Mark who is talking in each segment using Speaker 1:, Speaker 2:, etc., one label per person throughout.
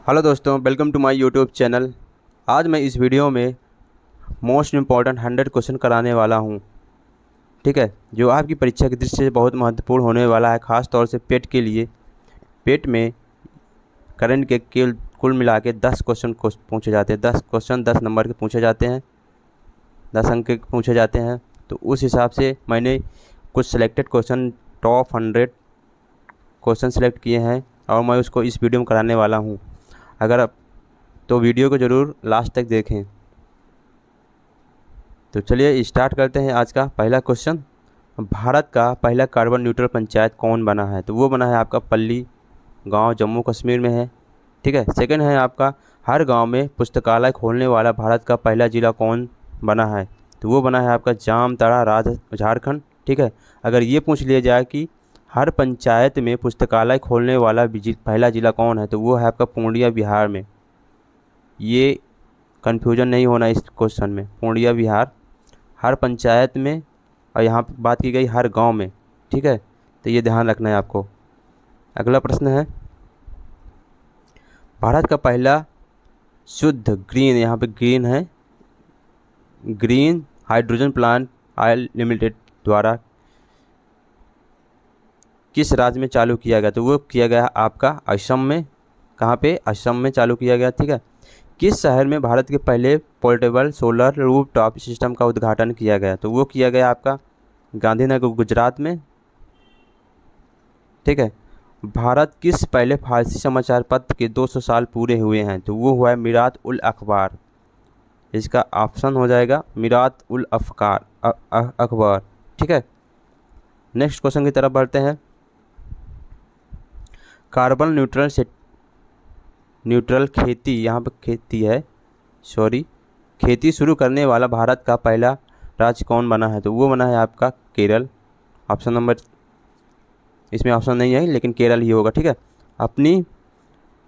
Speaker 1: Hello दोस्तों, welcome to my YouTube channel. आज मैं इस वीडियो में मोस्ट इम्पॉर्टेंट 100 क्वेश्चन कराने वाला हूं। ठीक है, जो आपकी परीक्षा की दृष्टि से बहुत महत्वपूर्ण होने वाला है, ख़ास तौर से पेट के लिए। पेट में करंट के कुल मिला के 10 क्वेश्चन पूछे जाते हैं। 10 क्वेश्चन 10 नंबर के पूछे जाते हैं, 10 अंक के पूछे जाते हैं। तो उस हिसाब से मैंने कुछ selected question, top 100 question select किए हैं और मैं उसको इस वीडियो में कराने वाला हूँ। अगर आप तो वीडियो को ज़रूर लास्ट तक देखें। तो चलिए स्टार्ट करते हैं। आज का पहला क्वेश्चन, भारत का पहला कार्बन न्यूट्रल पंचायत कौन बना है? तो वो बना है आपका पल्ली गांव, जम्मू कश्मीर में है। ठीक है। सेकंड है आपका, हर गांव में पुस्तकालय खोलने वाला भारत का पहला जिला कौन बना है? तो वो बना है आपका जामताड़ा, झारखंड। ठीक है। अगर ये पूछ लिया जाए कि हर पंचायत में पुस्तकालय खोलने वाला पहला जिला कौन है, तो वो है आपका पूर्णिया, बिहार में। ये कन्फ्यूजन नहीं होना इस क्वेश्चन में। पूर्णिया, बिहार, हर पंचायत में, और यहाँ पर बात की गई हर गांव में। ठीक है, तो ये ध्यान रखना है आपको। अगला प्रश्न है, भारत का पहला शुद्ध ग्रीन, यहाँ पे ग्रीन है, green hydrogen plant oil limited द्वारा किस राज्य में चालू किया गया? तो वो किया गया आपका असम में। कहाँ पे? असम में चालू किया गया। ठीक है। किस शहर में भारत के पहले पोर्टेबल सोलर रूफटॉप सिस्टम का उद्घाटन किया गया? तो वो किया गया आपका गांधीनगर, गुजरात में। ठीक है। भारत किस पहले फारसी समाचार पत्र के 200 साल पूरे हुए हैं? तो वो हुआ है मिरात उल अखबार। इसका ऑप्शन हो जाएगा मिरात उल अफकार अखबार। ठीक है। नेक्स्ट क्वेश्चन की तरफ बढ़ते हैं। कार्बन न्यूट्रल खेती, यहाँ पे खेती है, सॉरी, खेती शुरू करने वाला भारत का पहला राज्य कौन बना है? तो वो बना है आपका केरल। ऑप्शन नंबर, इसमें ऑप्शन नहीं है लेकिन केरल ही होगा। ठीक है। अपनी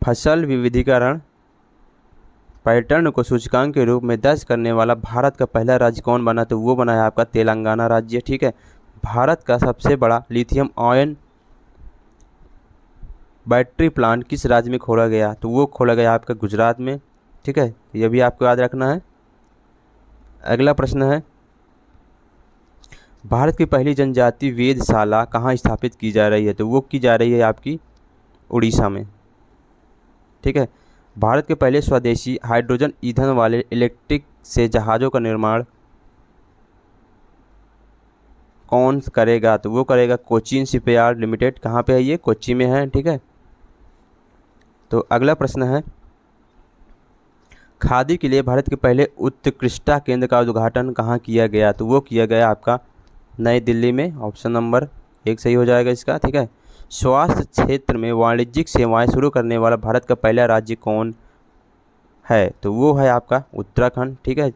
Speaker 1: फसल विविधीकरण पैटर्न को सूचकांक के रूप में दर्ज करने वाला भारत का पहला राज्य कौन बना? तो वो बना है आपका तेलंगाना राज्य। ठीक है। भारत का सबसे बड़ा लिथियम आयन बैटरी प्लांट किस राज्य में खोला गया? तो वो खोला गया आपका गुजरात में। ठीक है, ये भी आपको याद रखना है। अगला प्रश्न है, भारत की पहली जनजाति वेधशाला कहाँ स्थापित की जा रही है? तो वो की जा रही है आपकी उड़ीसा में। ठीक है। भारत के पहले स्वदेशी हाइड्रोजन ईंधन वाले इलेक्ट्रिक से जहाज़ों का निर्माण कौन करेगा? तो वो करेगा कोचीन शिपयार्ड लिमिटेड। कहाँ पे है ये? कोच्चि में है। ठीक है। तो अगला प्रश्न है, खादी के लिए भारत के पहले उत्कृष्टता केंद्र का उद्घाटन कहाँ किया गया? तो वो किया गया आपका नई दिल्ली में। ऑप्शन नंबर 1 सही हो जाएगा इसका। ठीक है। स्वास्थ्य क्षेत्र में वाणिज्यिक सेवाएं शुरू करने वाला भारत का पहला राज्य कौन है? तो वो है आपका उत्तराखंड। ठीक है।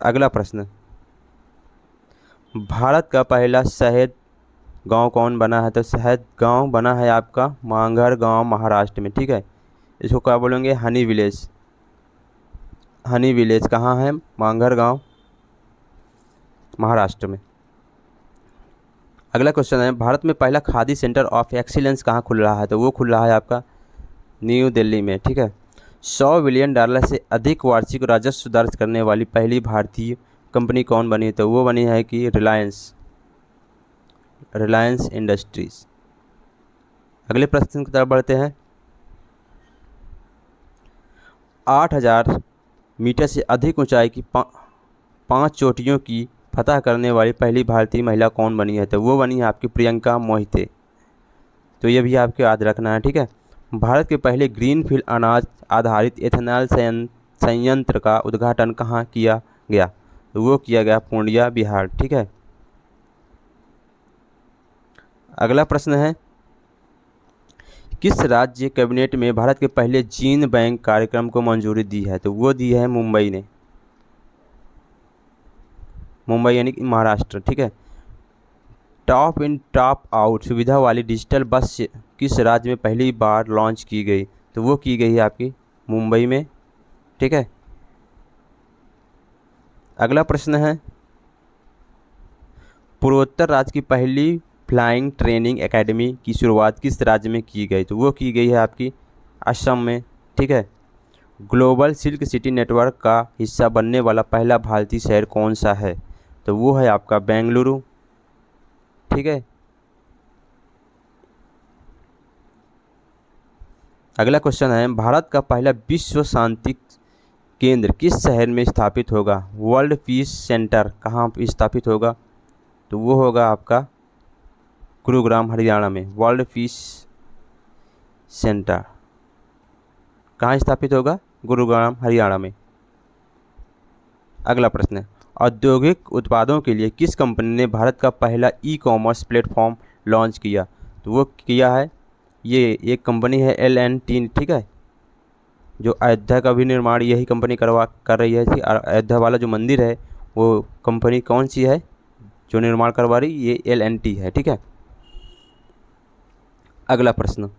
Speaker 1: अगला प्रश्न, भारत का पहला शहद गांव कौन बना है? तो शहद गांव बना है आपका मांगड़ गांव, महाराष्ट्र में। ठीक है। इसको क्या बोलेंगे? हनी विलेज। हनी विलेज कहाँ है? मांगड़ गांव, महाराष्ट्र में। अगला क्वेश्चन है, भारत में पहला खादी सेंटर ऑफ एक्सीलेंस कहाँ खुल रहा है? तो वो खुल रहा है आपका न्यू दिल्ली में। ठीक है। $100 बिलियन से अधिक वार्षिक राजस्व दर्ज करने वाली पहली भारतीय कंपनी कौन बनी? तो वो बनी है कि रिलायंस इंडस्ट्रीज। अगले प्रश्न की तरफ बढ़ते हैं। 8,000 मीटर से अधिक ऊंचाई की 5 चोटियों की फतह करने वाली पहली भारतीय महिला कौन बनी है? तो वो बनी है आपकी प्रियंका मोहिते। तो ये भी आपको याद रखना है। ठीक है। भारत के पहले ग्रीनफील्ड अनाज आधारित एथेनॉल संयंत्र का उद्घाटन कहाँ किया गया? तो वो किया गया पूर्णिया, बिहार। ठीक है। अगला प्रश्न है, किस राज्य कैबिनेट में भारत के पहले जीन बैंक कार्यक्रम को मंजूरी दी है? तो वो दी है मुंबई ने। मुंबई यानी कि महाराष्ट्र। ठीक है। टॉप इन टॉप आउट सुविधा वाली डिजिटल बस किस राज्य में पहली बार लॉन्च की गई? तो वो की गई है आपकी मुंबई में। ठीक है। अगला प्रश्न है, पूर्वोत्तर राज्य की पहली फ्लाइंग ट्रेनिंग एकेडमी की शुरुआत किस राज्य में की गई? तो वो की गई है आपकी असम में। ठीक है। ग्लोबल सिल्क सिटी नेटवर्क का हिस्सा बनने वाला पहला भारतीय शहर कौन सा है? तो वो है आपका बेंगलुरु। ठीक है। अगला क्वेश्चन है, भारत का पहला विश्व शांति केंद्र किस शहर में स्थापित होगा? वर्ल्ड पीस सेंटर कहाँ पे स्थापित होगा? तो वो होगा आपका गुरुग्राम हरियाणा में। वर्ल्ड पीस सेंटर कहाँ स्थापित होगा? गुरुग्राम हरियाणा में। अगला प्रश्न है, औद्योगिक उत्पादों के लिए किस कंपनी ने भारत का पहला ई कॉमर्स प्लेटफॉर्म लॉन्च किया? तो वो किया है, ये एक कंपनी है L&T। ठीक है। जो अयोध्या का भी निर्माण यही कंपनी कर रही है थी। और अयोध्या वाला जो मंदिर है वो कंपनी कौन सी है जो निर्माण करवा रही? ये L&T है। ठीक है। अगला प्रश्न,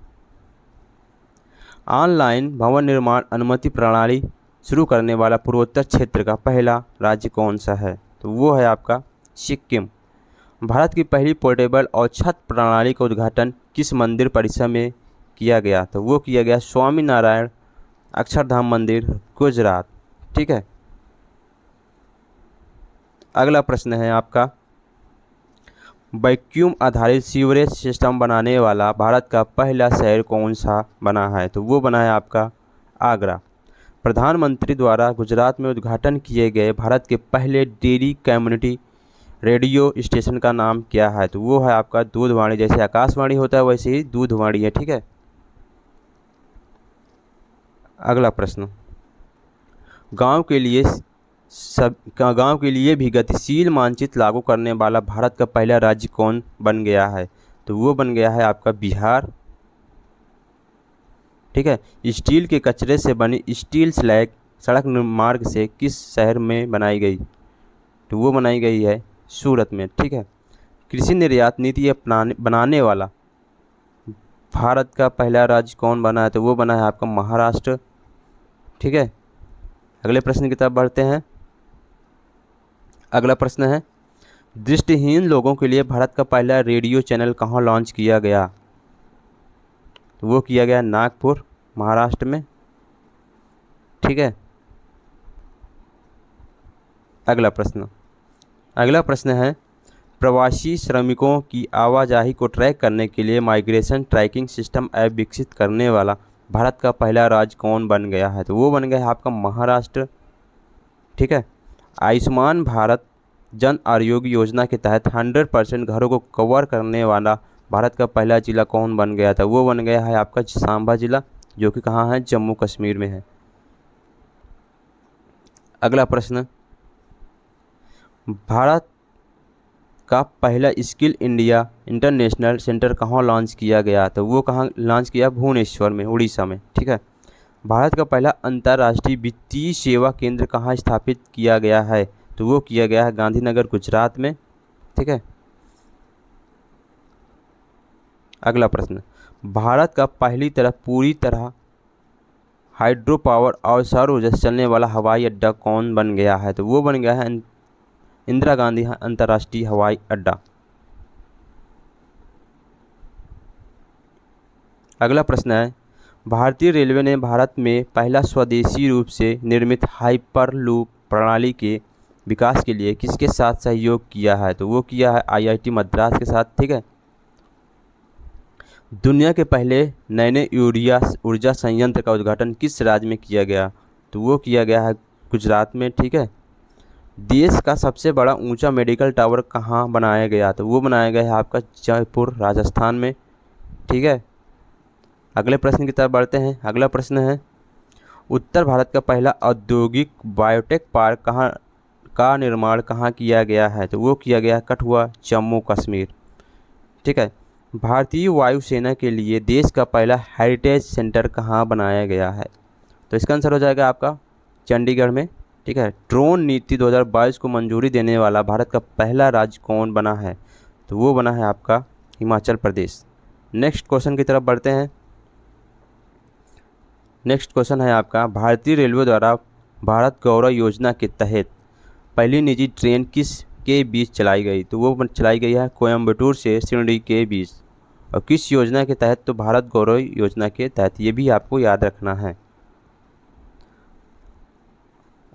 Speaker 1: ऑनलाइन भवन निर्माण अनुमति प्रणाली शुरू करने वाला पूर्वोत्तर क्षेत्र का पहला राज्य कौन सा है? तो वो है आपका सिक्किम। भारत की पहली पोर्टेबल और छत प्रणाली का उद्घाटन किस मंदिर परिसर में किया गया? तो वो किया गया स्वामी नारायण अक्षरधाम मंदिर, गुजरात। ठीक है। अगला प्रश्न है आपका, वैक्यूम आधारित सीवरेज सिस्टम बनाने वाला भारत का पहला शहर कौन सा बना है? तो वो बना है आपका आगरा। प्रधानमंत्री द्वारा गुजरात में उद्घाटन किए गए भारत के पहले डेयरी कम्युनिटी रेडियो स्टेशन का नाम क्या है? तो वो है आपका दूधवाणी। जैसे आकाशवाणी होता है वैसे ही दूधवाणी है। ठीक है। अगला प्रश्न, गांव के लिए भी गतिशील मानचित्र लागू करने वाला भारत का पहला राज्य कौन बन गया है? तो वो बन गया है आपका बिहार। ठीक है। स्टील के कचरे से बनी स्टील स्लैग सड़क मार्ग से किस शहर में बनाई गई? तो वो बनाई गई है सूरत में। ठीक है। कृषि निर्यात नीति बनाने वाला भारत का पहला राज्य कौन बना है? तो वो बना है आपका महाराष्ट्र। ठीक है। अगले प्रश्न की तरफ बढ़ते हैं। अगला प्रश्न है, दृष्टिहीन लोगों के लिए भारत का पहला रेडियो चैनल कहाँ लॉन्च किया गया? तो वो किया गया नागपुर, महाराष्ट्र में। ठीक है। अगला प्रश्न है, प्रवासी श्रमिकों की आवाजाही को ट्रैक करने के लिए माइग्रेशन ट्रैकिंग सिस्टम ऐप विकसित करने वाला भारत का पहला राज्य कौन बन गया है? तो वो बन गया है आपका महाराष्ट्र। ठीक है। आयुष्मान भारत जन आरोग्य योजना के तहत 100% घरों को कवर करने वाला भारत का पहला जिला कौन बन गया था? वो बन गया है आपका सांबा जिला, जो कि कहाँ है? जम्मू कश्मीर में है। अगला प्रश्न, भारत का पहला स्किल इंडिया इंटरनेशनल सेंटर कहाँ लॉन्च किया गया? तो वो कहाँ लॉन्च किया? भुवनेश्वर में, उड़ीसा में। ठीक है। भारत का पहला अंतर्राष्ट्रीय वित्तीय सेवा केंद्र कहाँ स्थापित किया गया है? तो वो किया गया है गांधीनगर, गुजरात में। ठीक है। अगला प्रश्न, भारत का पूरी तरह हाइड्रो पावर और सौर ऊर्जा से चलने वाला हवाई अड्डा कौन बन गया है? तो वो बन गया है इंदिरा गांधी अंतर्राष्ट्रीय हवाई अड्डा। अगला प्रश्न है, भारतीय रेलवे ने भारत में पहला स्वदेशी रूप से निर्मित हाइपरलूप प्रणाली के विकास के लिए किसके साथ सहयोग किया है? तो वो किया है IIT मद्रास के साथ। ठीक है। दुनिया के पहले नैनो ऊर्जा संयंत्र का उद्घाटन किस राज्य में किया गया? तो वो किया गया है गुजरात में। ठीक है। देश का सबसे बड़ा ऊंचा मेडिकल टावर कहाँ बनाया गया? तो वो बनाया गया है आपका जयपुर, राजस्थान में। ठीक है। अगले प्रश्न की तरफ बढ़ते हैं। अगला प्रश्न है, उत्तर भारत का पहला औद्योगिक बायोटेक पार्क का निर्माण कहाँ किया गया है? तो वो किया गया कठुआ, जम्मू कश्मीर। ठीक है। भारतीय वायुसेना के लिए देश का पहला हेरिटेज सेंटर कहाँ बनाया गया है? तो इसका आंसर हो जाएगा आपका चंडीगढ़ में। ठीक है। ड्रोन नीति 2022 को मंजूरी देने वाला भारत का पहला राज्य कौन बना है? तो वो बना है आपका हिमाचल प्रदेश। नेक्स्ट क्वेश्चन की तरफ बढ़ते हैं। नेक्स्ट क्वेश्चन है आपका, भारतीय रेलवे द्वारा भारत गौरव योजना के तहत पहली निजी ट्रेन के बीच चलाई गई? तो वो चलाई गई है कोयम्बटूर से शिरडी के बीच। और किस योजना के तहत? तो भारत गौरव योजना के तहत। ये भी आपको याद रखना है।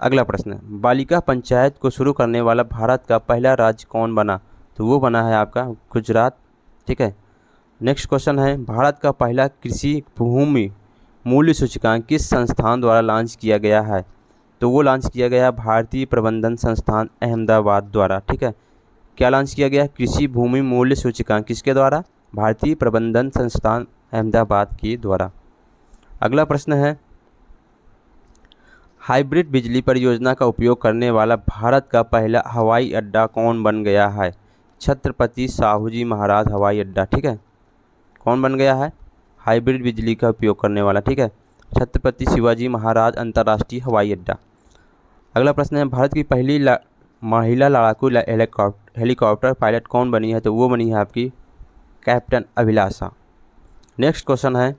Speaker 1: अगला प्रश्न है, बालिका पंचायत को शुरू करने वाला भारत का पहला राज्य कौन बना? तो वो बना है आपका गुजरात। ठीक है। नेक्स्ट क्वेश्चन है, भारत का पहला कृषि भूमि मूल्य सूचकांक किस संस्थान द्वारा लॉन्च किया गया है? तो वो लॉन्च किया गया भारतीय प्रबंधन संस्थान अहमदाबाद द्वारा। ठीक है। क्या लॉन्च किया गया? कृषि भूमि मूल्य सूचकांक किसके द्वारा? भारतीय प्रबंधन संस्थान अहमदाबाद के द्वारा। अगला प्रश्न है, हाइब्रिड बिजली परियोजना का उपयोग करने वाला भारत का पहला हवाई अड्डा कौन बन गया है? छत्रपति साहूजी महाराज हवाई अड्डा। ठीक है। कौन बन गया है? हाइब्रिड बिजली का उपयोग करने वाला। ठीक है। छत्रपति शिवाजी महाराज अंतर्राष्ट्रीय हवाई अड्डा। अगला प्रश्न है, भारत की पहली महिला लड़ाकू हेलीकॉप्टर पायलट कौन बनी है? तो वो बनी है आपकी कैप्टन अभिलाषा। नेक्स्ट क्वेश्चन है,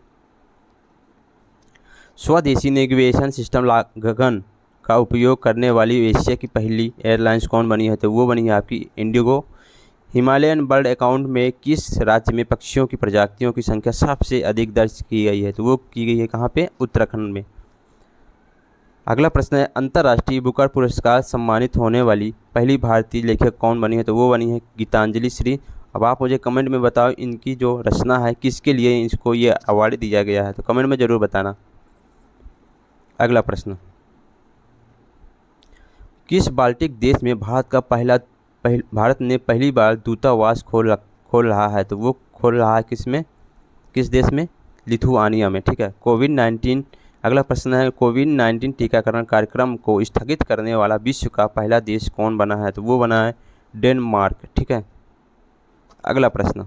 Speaker 1: स्वदेशी नेविगेशन सिस्टम गगन का उपयोग करने वाली एशिया की पहली एयरलाइंस कौन बनी है? तो वो बनी है आपकी इंडिगो। हिमालयन बर्ड अकाउंट में किस राज्य में पक्षियों की प्रजातियों की संख्या सबसे अधिक दर्ज की गई है? तो वो की गई है कहाँ पे? उत्तराखंड में। अगला प्रश्न है, अंतर्राष्ट्रीय बुकर पुरस्कार सम्मानित होने वाली पहली भारतीय लेखक कौन बनी है? तो वो बनी है गीतांजलि श्री। अब आप मुझे कमेंट में बताओ इनकी जो रचना है किसके लिए इसको ये अवार्ड दिया गया है, तो कमेंट में ज़रूर बताना। अगला प्रश्न, किस बाल्टिक देश में भारत ने पहली बार दूतावास खोल रहा है? तो वो खोल रहा है किस देश में? लिथुआनिया में। ठीक है। कोविड-19। अगला प्रश्न है, कोविड-19 टीकाकरण कार्यक्रम को स्थगित करने वाला विश्व का पहला देश कौन बना है? तो वो बना है डेनमार्क। ठीक है। अगला प्रश्न,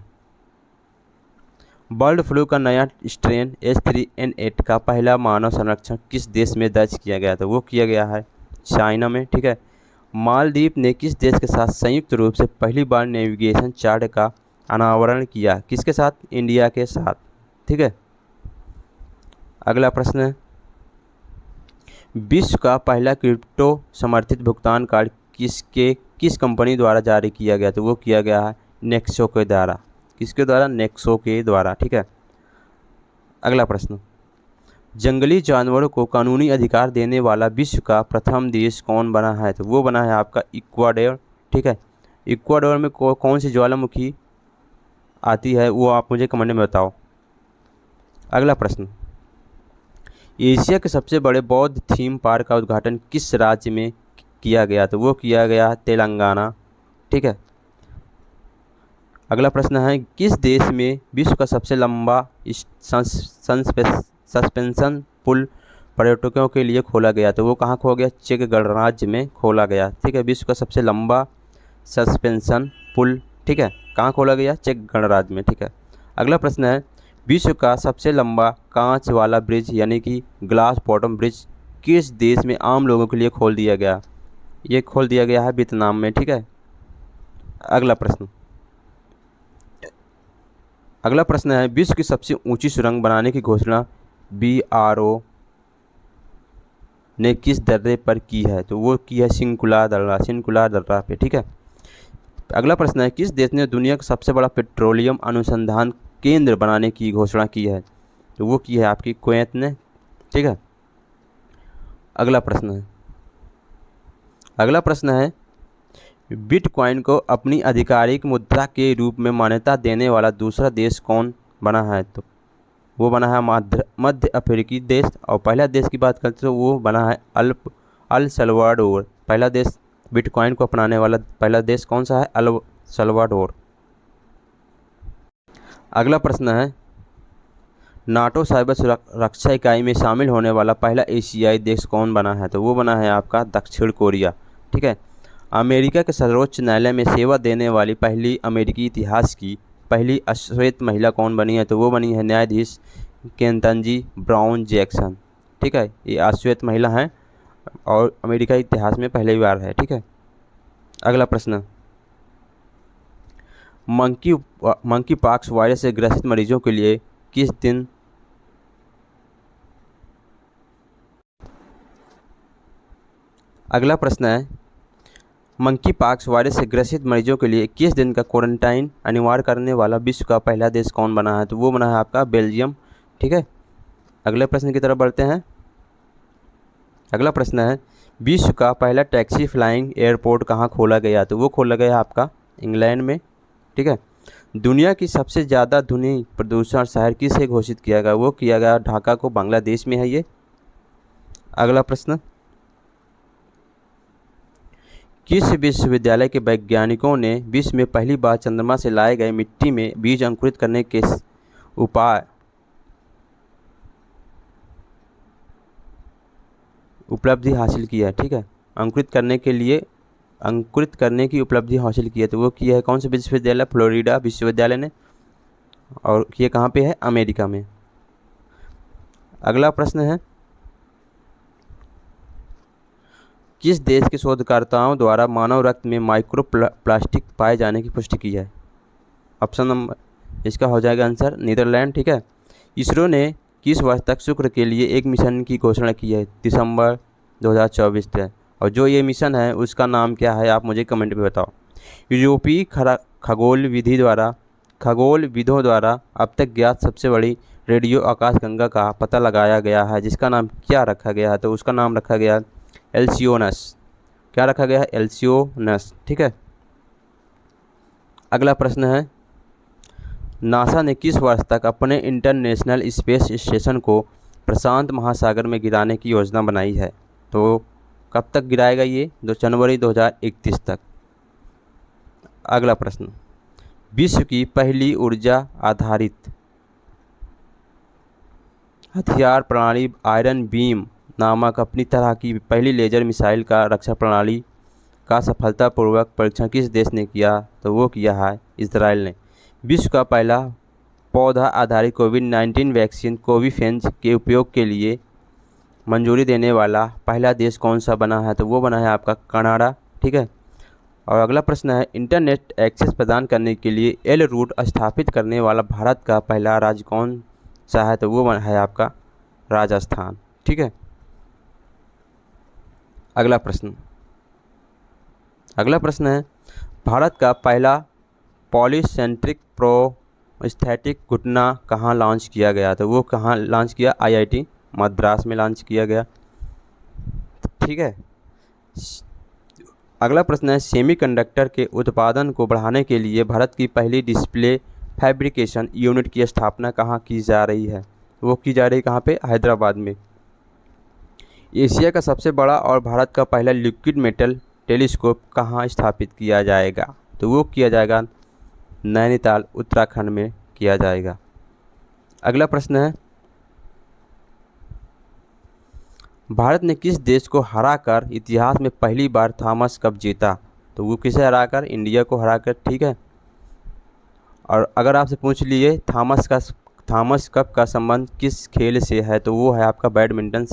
Speaker 1: बर्ड फ्लू का नया स्ट्रेन H3N8 का पहला मानव संरक्षण किस देश में दर्ज किया गया? तो वो किया गया है चाइना में। ठीक है। मालदीव ने किस देश के साथ संयुक्त रूप से पहली बार नेविगेशन चार्ट का अनावरण किया? किसके साथ? इंडिया के साथ। ठीक है। अगला प्रश्न है, विश्व का पहला क्रिप्टो समर्थित भुगतान कार्ड किस कंपनी द्वारा जारी किया गया? तो वो किया गया है नेक्सो के द्वारा। किसके द्वारा? नेक्सो के द्वारा। ठीक है। अगला प्रश्न, जंगली जानवरों को कानूनी अधिकार देने वाला विश्व का प्रथम देश कौन बना है? तो वो बना है आपका इक्वाडोर। ठीक है। इक्वाडोर में कौन सी ज्वालामुखी आती है वो आप मुझे कमेंट में बताओ। अगला प्रश्न, एशिया के सबसे बड़े बौद्ध थीम पार्क का उद्घाटन किस राज्य में किया गया? तो वो किया गया तेलंगाना। ठीक है। अगला प्रश्न है, किस देश में विश्व का सबसे लंबा सस्पेंशन पुल पर्यटकों के लिए खोला गया? तो वो कहाँ खोला गया? चेक गणराज्य में खोला गया। ठीक है। विश्व का सबसे लंबा सस्पेंशन पुल, ठीक है, कहाँ खोला गया? चेक गणराज्य में। ठीक है। अगला प्रश्न है, विश्व का सबसे लंबा कांच वाला ब्रिज यानी कि ग्लास बॉटम ब्रिज किस देश में आम लोगों के लिए खोल दिया गया? ये खोल दिया गया है वियतनाम में। ठीक है। अगला प्रश्न है, विश्व की सबसे ऊंची सुरंग बनाने की घोषणा BRO ने किस दर्रे पर की है? तो वो की है सिंकुला दर्रा पे। ठीक है। अगला प्रश्न है, किस देश ने दुनिया का सबसे बड़ा पेट्रोलियम अनुसंधान केंद्र बनाने की घोषणा की है? तो वो की है आपकी कुवैत ने। ठीक है। अगला प्रश्न है, बिटकॉइन को अपनी आधिकारिक मुद्रा के रूप में मान्यता देने वाला दूसरा देश कौन बना है? तो वो बना है मध्य अफ्रीकी देश। और पहला देश की बात करते तो वो बना है अल सल्वाडोर। पहला देश बिटकॉइन को अपनाने वाला पहला देश कौन सा है? El Salvador. अगला प्रश्न है, नाटो साइबर सुरक्षा इकाई में शामिल होने वाला पहला एशियाई देश कौन बना है? तो वो बना है आपका दक्षिण कोरिया। ठीक है। अमेरिका के सर्वोच्च न्यायालय में सेवा देने वाली पहली अमेरिकी इतिहास की पहली अश्वेत महिला कौन बनी है? तो वो बनी है न्यायाधीश केंटनजी ब्राउन जैक्सन। ठीक है। ये अश्वेत महिला हैं और अमेरिका इतिहास में पहली बार है। ठीक है। अगला प्रश्न, मंकी पॉक्स वायरस से ग्रसित मरीजों के लिए किस दिन अगला प्रश्न है, मंकी पॉक्स वायरस से ग्रसित मरीजों के लिए 21 दिन का क्वारंटाइन अनिवार्य करने वाला विश्व का पहला देश कौन बना है? तो वो बना है आपका बेल्जियम। ठीक है, अगले प्रश्न की तरफ बढ़ते हैं। अगला प्रश्न है, विश्व का पहला टैक्सी फ्लाइंग एयरपोर्ट कहाँ खोला गया? तो वो खोला गया आपका इंग्लैंड में। ठीक है, दुनिया की सबसे ज़्यादा ध्वनि प्रदूषण शहर किसे घोषित किया गया? वो किया गया ढाका को, बांग्लादेश में है ये। अगला प्रश्न, किस विश्वविद्यालय के वैज्ञानिकों ने विश्व में पहली बार चंद्रमा से लाए गए मिट्टी में बीज अंकुरित करने के उपाय उपलब्धि हासिल की है? ठीक है, अंकुरित करने की उपलब्धि हासिल की है। तो वो किया है कौन से विश्वविद्यालय? फ्लोरिडा विश्वविद्यालय ने, और ये कहाँ पे है? अमेरिका में। अगला प्रश्न है, किस देश के शोधकर्ताओं द्वारा मानव रक्त में माइक्रो प्लास्टिक पाए जाने की पुष्टि की है? ऑप्शन नंबर इसका हो जाएगा आंसर नीदरलैंड। ठीक है, इसरो ने किस वर्ष तक शुक्र के लिए एक मिशन की घोषणा की है? दिसंबर 2024 तक। और जो ये मिशन है उसका नाम क्या है, आप मुझे कमेंट में बताओ। यूरोपीय खगोलविदों द्वारा अब तक ज्ञात सबसे बड़ी रेडियो आकाशगंगा का पता लगाया गया है, जिसका नाम क्या रखा गया है? तो उसका नाम रखा गया एल्सियोनस। क्या रखा गया है? एल्सियोनस। ठीक है, अगला प्रश्न है, नासा ने किस वर्ष तक अपने इंटरनेशनल स्पेस स्टेशन को प्रशांत महासागर में गिराने की योजना बनाई है? तो कब तक गिराएगा ये? जनवरी 2031 तक। अगला प्रश्न, विश्व की पहली ऊर्जा आधारित हथियार प्रणाली आयरन बीम नामक अपनी तरह की पहली लेजर मिसाइल का रक्षा प्रणाली का सफलतापूर्वक परीक्षण किस देश ने किया? तो वो किया है इजराइल ने। विश्व का पहला पौधा आधारित कोविड-19 वैक्सीन कोविफेंज के उपयोग के लिए मंजूरी देने वाला पहला देश कौन सा बना है? तो वो बना है आपका कनाडा। ठीक है, और अगला प्रश्न है, इंटरनेट एक्सेस प्रदान करने के लिए एल रूट स्थापित करने वाला भारत का पहला राज्य कौन सा है? तो वो है आपका राजस्थान। ठीक है, अगला प्रश्न है, भारत का पहला पॉलीसेंट्रिक प्रोस्थेटिक घुटना कहाँ लॉन्च किया गया? तो वो कहाँ लॉन्च किया? IIT मद्रास में लॉन्च किया गया। ठीक है, अगला प्रश्न है, सेमीकंडक्टर के उत्पादन को बढ़ाने के लिए भारत की पहली डिस्प्ले फैब्रिकेशन यूनिट की स्थापना कहाँ की जा रही है? वो की जा रही है कहाँ पे? हैदराबाद में। एशिया का सबसे बड़ा और भारत का पहला लिक्विड मेटल टेलीस्कोप कहाँ स्थापित किया जाएगा? तो वो किया जाएगा नैनीताल उत्तराखंड में किया जाएगा। अगला प्रश्न है, भारत ने किस देश को हराकर इतिहास में पहली बार थॉमस कप जीता? तो वो किसे हराकर? इंडिया को हराकर। ठीक है, और अगर आपसे पूछ लिए थॉमस कप का संबंध किस खेल से है? तो वो है आपका बैडमिंटन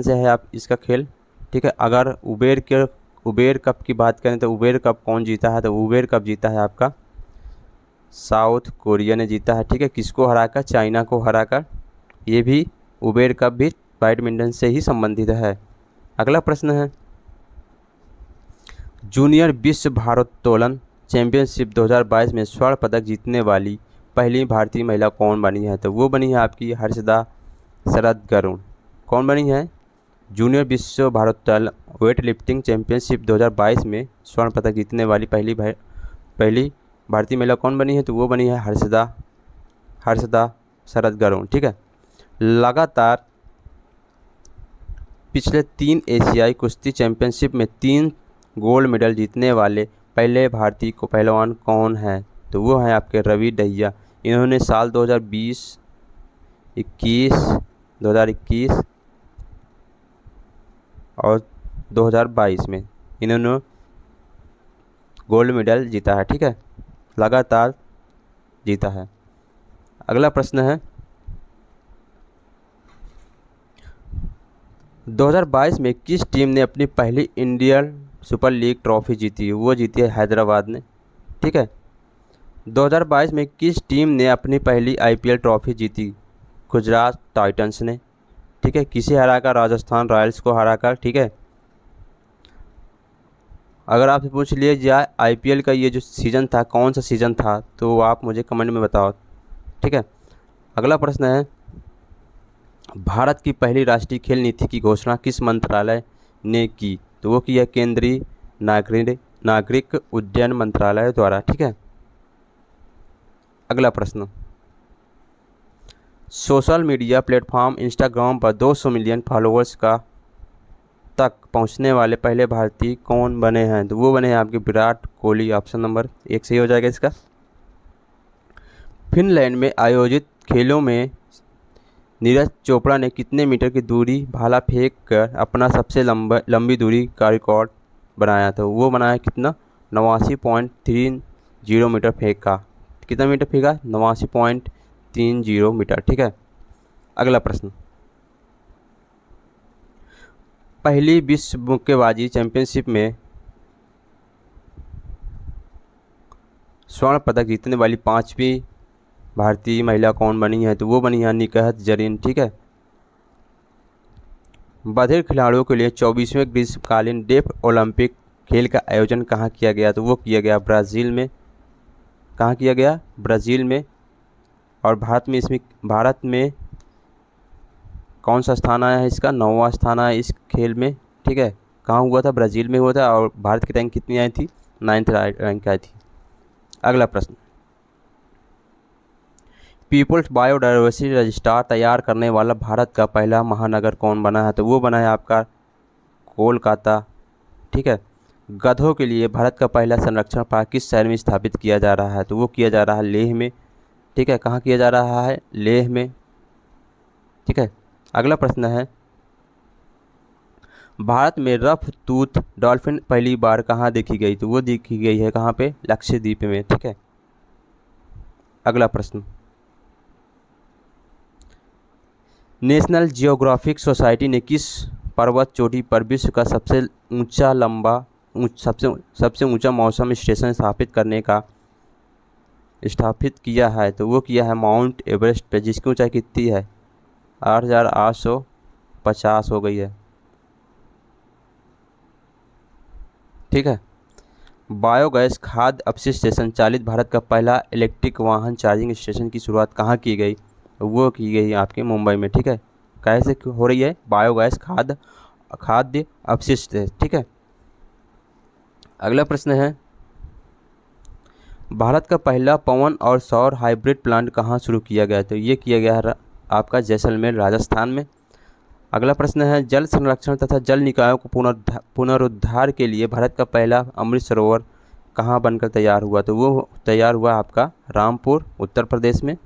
Speaker 1: से है आप इसका खेल। ठीक है, अगर उबेर कप की बात करें तो उबेर कप कौन जीता है? तो उबेर कप जीता है आपका साउथ कोरिया ने जीता है। ठीक है, किसको हराकर? चाइना को हराकर। ये भी उबेर कप भी बैडमिंटन से ही संबंधित है। अगला प्रश्न है, जूनियर विश्व भारोत्तोलन चैंपियनशिप 2022 में स्वर्ण पदक जीतने वाली पहली भारतीय महिला कौन बनी है? तो वो बनी है आपकी हर्षदा शरद गरुड़। कौन बनी है? जूनियर विश्व भारोत्तोलन वेट लिफ्टिंग चैंपियनशिप 2022 में स्वर्ण पदक जीतने वाली पहली भारतीय महिला कौन बनी है? तो वो बनी है हर्षदा शरद गरुड़। ठीक है, लगातार पिछले 3 एशियाई कुश्ती चैंपियनशिप में 3 गोल्ड मेडल जीतने वाले पहले भारतीय को पहलवान कौन है? तो वो है आपके रवि दहिया। इन्होंने साल 2021 और 2022 में इन्होंने गोल्ड मेडल जीता है। ठीक है, लगातार जीता है। अगला प्रश्न है, 2022 में किस टीम ने अपनी पहली इंडियन सुपर लीग ट्रॉफी जीती? वो जीती है हैदराबाद ने। ठीक है, 2022 में किस टीम ने अपनी पहली IPL ट्रॉफी जीती? गुजरात टाइटंस ने। ठीक है, किसे हराकर? राजस्थान रॉयल्स को हराकर। ठीक है, अगर आपसे पूछ लिया जाए आईपीएल का ये जो सीज़न था कौन सा सीज़न था, तो आप मुझे कमेंट में बताओ। ठीक है, अगला प्रश्न है, भारत की पहली राष्ट्रीय खेल नीति की घोषणा किस मंत्रालय ने की? तो वो की है केंद्रीय नागरिक उड्डयन मंत्रालय द्वारा। ठीक है, अगला प्रश्न, सोशल मीडिया प्लेटफॉर्म इंस्टाग्राम पर 200 मिलियन फॉलोअर्स का तक पहुंचने वाले पहले भारतीय कौन बने हैं? तो वो बने हैं आपके विराट कोहली। ऑप्शन नंबर 1 सही हो जाएगा इसका। फिनलैंड में आयोजित खेलों में नीरज चोपड़ा ने कितने मीटर की दूरी भाला फेंक कर अपना सबसे लंबी दूरी का रिकॉर्ड बनाया? था वो बनाया कितना? 89.30 मीटर फेंका। कितना मीटर फेंका? 89.30 मीटर। ठीक है, अगला प्रश्न, पहली विश्व मुक्केबाजी चैंपियनशिप में स्वर्ण पदक जीतने वाली 5वीं भारतीय महिला कौन बनी है? तो वो बनी है निकहत जरीन। ठीक है, बधिर खिलाड़ियों के लिए 24वें ग्रीष्मकालीन डेफ ओलंपिक खेल का आयोजन कहाँ किया गया? तो वो किया गया ब्राज़ील में। कहाँ किया गया? ब्राज़ील में। और भारत में कौन सा स्थान आया है इसका? 9वां स्थान आया इस खेल में। ठीक है, कहाँ हुआ था? ब्राज़ील में हुआ था। और भारत की रैंक कितनी आई थी? 9th रैंक आई थी। अगला प्रश्न, पीपल्स बायोडाइवर्सिटी रजिस्टर तैयार करने वाला भारत का पहला महानगर कौन बना है? तो वो बना है आपका कोलकाता। ठीक है, गधों के लिए भारत का पहला संरक्षण पार्क किस शहर में स्थापित किया जा रहा है? तो वो किया जा रहा है लेह में। ठीक है, कहाँ किया जा रहा है? लेह में। ठीक है, अगला प्रश्न है, भारत में रफ टूथ डॉल्फिन पहली बार कहाँ देखी गई? तो वो देखी गई है कहाँ पे? लक्षद्वीप में। ठीक है, अगला प्रश्न, नेशनल जियोग्राफिक सोसाइटी ने किस पर्वत चोटी पर विश्व का सबसे ऊंचा मौसम स्टेशन स्थापित किया है? तो वो किया है माउंट एवरेस्ट पे, जिसकी ऊंचाई कितनी है? 8,850 हो गई है। ठीक है, बायोगैस खाद्य अपशिष्ट से संचालित भारत का पहला इलेक्ट्रिक वाहन चार्जिंग स्टेशन की शुरुआत कहाँ की गई? वो की गई आपके मुंबई में। ठीक है, कैसे हो रही है? बायोगैस खाद्य अपशिष्ट है। ठीक है, अगला प्रश्न है, भारत का पहला पवन और सौर हाइब्रिड प्लांट कहाँ शुरू किया गया? तो ये किया गया है आपका जैसलमेर राजस्थान में। अगला प्रश्न है, जल संरक्षण तथा जल निकायों को पुनरुद्धार के लिए भारत का पहला अमृत सरोवर कहाँ बनकर तैयार हुआ? तो वो तैयार हुआ आपका रामपुर उत्तर प्रदेश में।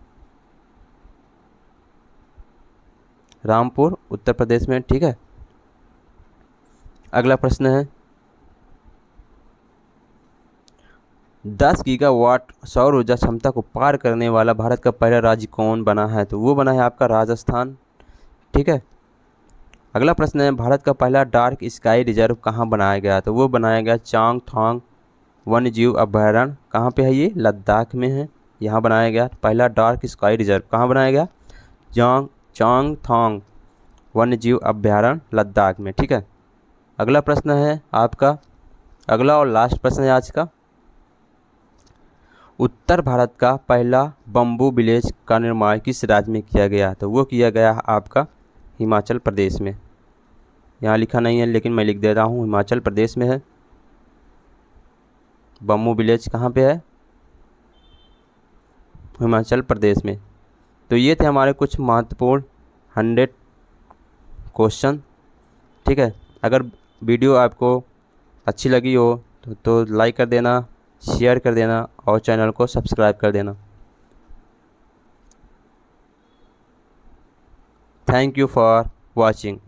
Speaker 1: रामपुर उत्तर प्रदेश में। ठीक है, अगला प्रश्न है, 10 गीगावाट सौर ऊर्जा क्षमता को पार करने वाला भारत का पहला राज्य कौन बना है? तो वो बना है आपका राजस्थान। ठीक है, अगला प्रश्न है, भारत का पहला डार्क स्काई रिजर्व कहाँ बनाया गया? तो वो बनाया गया चांगथोंग वन्य जीव अभयारण्य। कहाँ पे है ये? लद्दाख में है। यहाँ बनाया गया पहला डार्क स्काई रिजर्व। कहाँ बनाया गया? चांगथोंग वन्य जीव अभयारण्य, लद्दाख में। ठीक है, अगला प्रश्न है आपका, अगला और लास्ट प्रश्न है आज का, उत्तर भारत का पहला बम्बू विलेज का निर्माण किस राज्य में किया गया? तो वो किया गया आपका हिमाचल प्रदेश में। यहाँ लिखा नहीं है लेकिन मैं लिख दे रहा हूँ, हिमाचल प्रदेश में है। बम्बू विलेज कहाँ पे है? हिमाचल प्रदेश में। तो ये थे हमारे कुछ महत्वपूर्ण 100 क्वेश्चन। ठीक है, अगर वीडियो आपको अच्छी लगी हो तो लाइक कर देना, शेयर कर देना और चैनल को सब्सक्राइब कर देना। Thank you for watching.